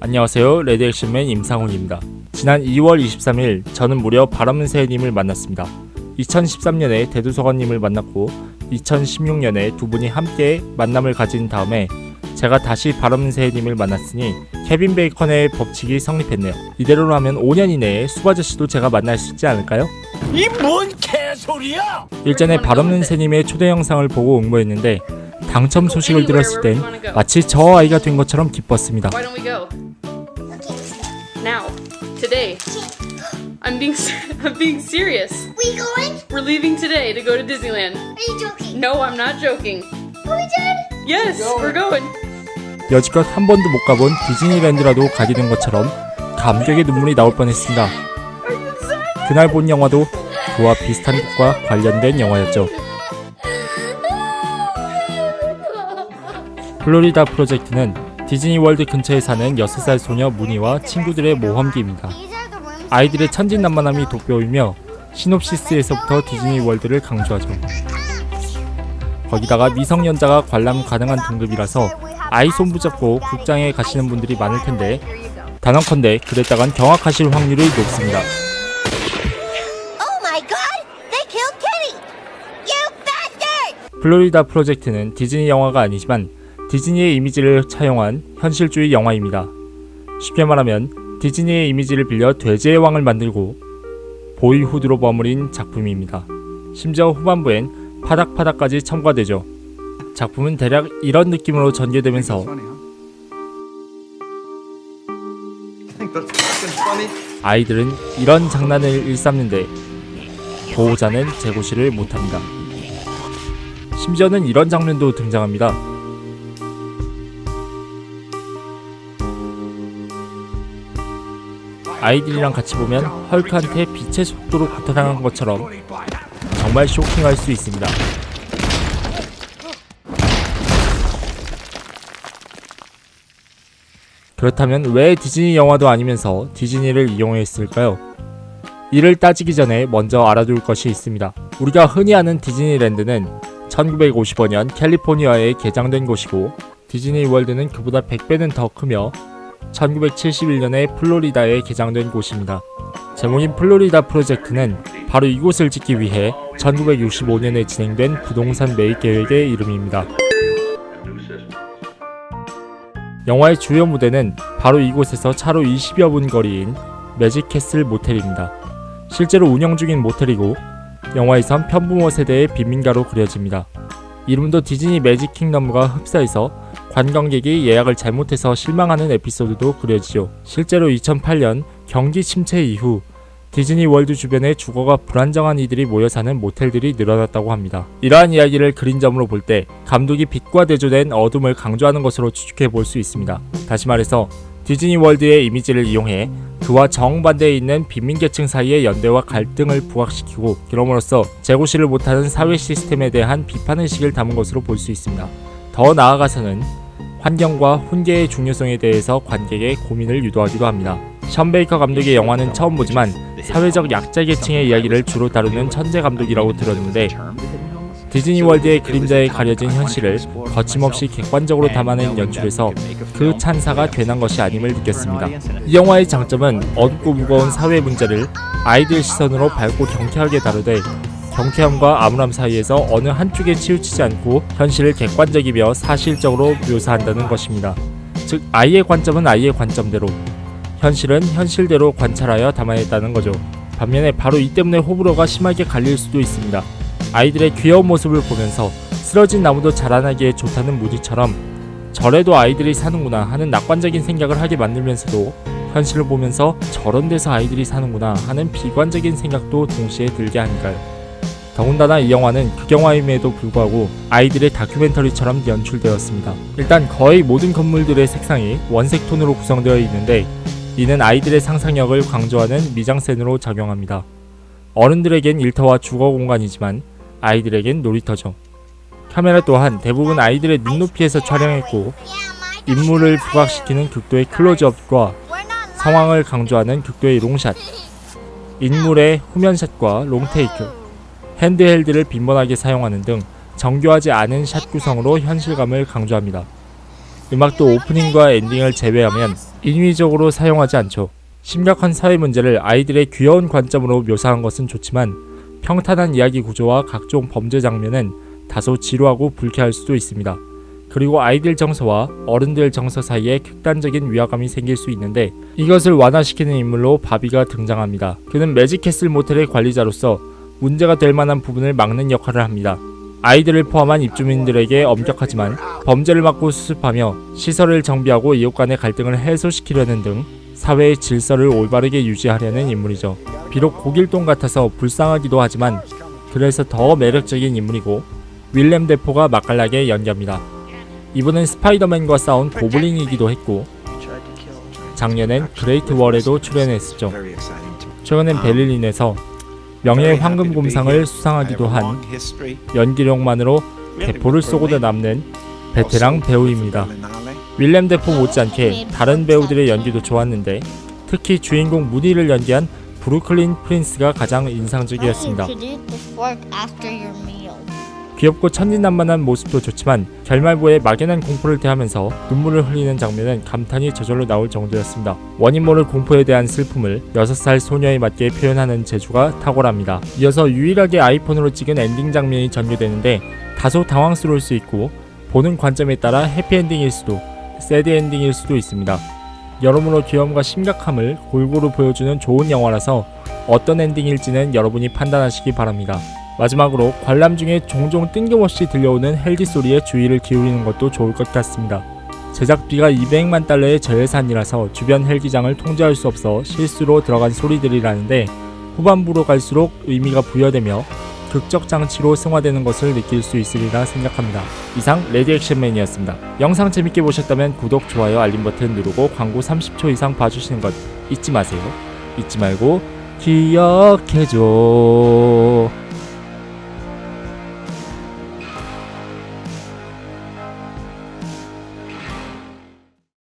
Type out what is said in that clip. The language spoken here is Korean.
안녕하세요. 레드액션맨 임상훈입니다. 지난 2월 23일 저는 무려 바람은새님을 만났습니다. 2013년에 대두서관님을 만났고 2016년에 두 분이 함께 만남을 가진 다음에 제가 다시 바람은새님을 만났으니 케빈 베이컨의 법칙이 성립했네요. 이대로라면 5년 이내에 수바저씨도 제가 만날 수 있지 않을까요? 이 뭔 개소리야! 일전에 바람은새님의 초대 영상을 보고 응모했는데 당첨 소식을 들었을 땐 마치 저 아이가 된 것처럼 기뻤습니다. Why don't we go? Now. Today. I'm being serious. We going? We're leaving today to go to Disneyland. Are you joking? No, I'm not joking. Are we dead? Yes, we're going. 여지껏 한 번도 못 가본 디즈니랜드라도 가게 된 것처럼 감격의 눈물이 나올 뻔했습니다. 그날 본 영화도 그와 비슷한 것과 관련된 영화였죠. 플로리다 프로젝트는 디즈니월드 근처에 사는 6살 소녀 무니와 친구들의 모험기입니다. 아이들의 천진난만함이 돋보이며 시놉시스에서부터 디즈니월드를 강조하죠. 거기다가 미성년자가 관람 가능한 등급이라서 아이 손 붙잡고 극장에 가시는 분들이 많을 텐데 단언컨대 그랬다간 경악하실 확률이 높습니다. Oh my god! They killed Kitty! You bastard! 플로리다 프로젝트는 디즈니 영화가 아니지만 디즈니의 이미지를 차용한 현실주의 영화입니다. 쉽게 말하면 디즈니의 이미지를 빌려 돼지의 왕을 만들고 보이후드로 버무린 작품입니다. 심지어 후반부엔 파닥파닥까지 첨가되죠. 작품은 대략 이런 느낌으로 전개되면서 아이들은 이런 장난을 일삼는데 보호자는 재고시를 못합니다. 심지어는 이런 장면도 등장합니다. 아이들이랑 같이 보면 헐크한테 빛의 속도로 구타당한 것처럼 정말 쇼킹할 수 있습니다. 그렇다면 왜 디즈니 영화도 아니면서 디즈니를 이용했을까요? 이를 따지기 전에 먼저 알아둘 것이 있습니다. 우리가 흔히 아는 디즈니랜드는 1955년 캘리포니아에 개장된 곳이고 디즈니 월드는 그보다 100배는 더 크며 1971년에 플로리다에 개장된 곳입니다. 제목인 플로리다 프로젝트는 바로 이곳을 짓기 위해 1965년에 진행된 부동산 매입 계획의 이름입니다. 영화의 주요 무대는 바로 이곳에서 차로 20여 분 거리인 매직캐슬 모텔입니다. 실제로 운영 중인 모텔이고 영화에선 편부모 세대의 빈민가로 그려집니다. 이름도 디즈니 매직 킹덤과 흡사해서 관광객이 예약을 잘못해서 실망하는 에피소드도 그려지죠. 실제로 2008년 경기 침체 이후 디즈니 월드 주변에 주거가 불안정한 이들이 모여 사는 모텔들이 늘어났다고 합니다. 이러한 이야기를 그린 점으로 볼 때 감독이 빛과 대조된 어둠을 강조하는 것으로 추측해 볼 수 있습니다. 다시 말해서 디즈니 월드의 이미지를 이용해 그와 정반대에 있는 빈민계층 사이의 연대와 갈등을 부각시키고 그럼으로써 재고시를 못하는 사회 시스템에 대한 비판의식을 담은 것으로 볼 수 있습니다. 더 나아가서는 환경과 훈계의 중요성에 대해서 관객의 고민을 유도하기도 합니다. 션 베이커 감독의 영화는 처음 보지만 사회적 약자 계층의 이야기를 주로 다루는 천재 감독이라고 들었는데 디즈니 월드의 그림자에 가려진 현실을 거침없이 객관적으로 담아낸 연출에서 그 찬사가 괜한 것이 아님을 느꼈습니다. 이 영화의 장점은 어둡고 무거운 사회 문제를 아이들 시선으로 밝고 경쾌하게 다루되 경쾌함과 암울함 사이에서 어느 한쪽에 치우치지 않고 현실을 객관적이며 사실적으로 묘사한다는 것입니다. 즉 아이의 관점은 아이의 관점대로 현실은 현실대로 관찰하여 담아냈다는 거죠. 반면에 바로 이 때문에 호불호가 심하게 갈릴 수도 있습니다. 아이들의 귀여운 모습을 보면서 쓰러진 나무도 자라나기에 좋다는 무디처럼 저래도 아이들이 사는구나 하는 낙관적인 생각을 하게 만들면서도 현실을 보면서 저런 데서 아이들이 사는구나 하는 비관적인 생각도 동시에 들게 하니까요. 더군다나 이 영화는 극영화임에도 불구하고 아이들의 다큐멘터리처럼 연출되었습니다. 일단 거의 모든 건물들의 색상이 원색 톤으로 구성되어 있는데 이는 아이들의 상상력을 강조하는 미장센으로 작용합니다. 어른들에겐 일터와 주거 공간이지만 아이들에겐 놀이터죠. 카메라 또한 대부분 아이들의 눈높이에서 촬영했고 인물을 부각시키는 극도의 클로즈업과 상황을 강조하는 극도의 롱샷, 인물의 후면샷과 롱테이크, 핸드헬드를 빈번하게 사용하는 등 정교하지 않은 샷 구성으로 현실감을 강조합니다. 음악도 오프닝과 엔딩을 제외하면 인위적으로 사용하지 않죠. 심각한 사회 문제를 아이들의 귀여운 관점으로 묘사한 것은 좋지만 평탄한 이야기 구조와 각종 범죄 장면은 다소 지루하고 불쾌할 수도 있습니다. 그리고 아이들 정서와 어른들 정서 사이에 극단적인 위화감이 생길 수 있는데 이것을 완화시키는 인물로 바비가 등장합니다. 그는 매직캐슬 모텔의 관리자로서 문제가 될 만한 부분을 막는 역할을 합니다. 아이들을 포함한 입주민들에게 엄격하지만 범죄를 막고 수습하며 시설을 정비하고 이웃 간의 갈등을 해소시키려는 등 사회의 질서를 올바르게 유지하려는 인물이죠. 비록 고길동 같아서 불쌍하기도 하지만 그래서 더 매력적인 인물이고 윌렘 데포가 맛깔나게 연기합니다. 이분은 스파이더맨과 싸운 고블린이기도 했고 작년엔 그레이트 월에도 출연했었죠. 최근엔 베를린에서 명예의 황금곰상을 수상하기도 한 연기력만으로 대포를 쏘고도 남는 베테랑 배우입니다. 윌렘 데포 못지않게 다른 배우들의 연기도 좋았는데 특히 주인공 무디를 연기한 브루클린 프린스가 가장 인상적이었습니다. 귀엽고 천진난만한 모습도 좋지만 결말부에 막연한 공포를 대하면서 눈물을 흘리는 장면은 감탄이 저절로 나올 정도였습니다. 원인 모를 공포에 대한 슬픔을 6살 소녀에 맞게 표현하는 재주가 탁월합니다. 이어서 유일하게 아이폰으로 찍은 엔딩 장면이 전개되는데 다소 당황스러울 수 있고 보는 관점에 따라 해피엔딩일 수도 새드 엔딩일 수도 있습니다. 여러모로 귀여움과 심각함을 골고루 보여주는 좋은 영화라서 어떤 엔딩일지는 여러분이 판단하시기 바랍니다. 마지막으로 관람 중에 종종 뜬금없이 들려오는 헬기 소리에 주의를 기울이는 것도 좋을 것 같습니다. 제작비가 200만 달러의 저예산이라서 주변 헬기장을 통제할 수 없어 실수로 들어간 소리들이라는데 후반부로 갈수록 의미가 부여되며 극적 장치로 승화되는 것을 느낄 수 있으리라 생각합니다. 이상 레디액션맨이었습니다. 영상 재밌게 보셨다면 구독, 좋아요, 알림 버튼 누르고 광고 30초 이상 봐주시는 것 잊지 마세요. 잊지 말고 기억해줘.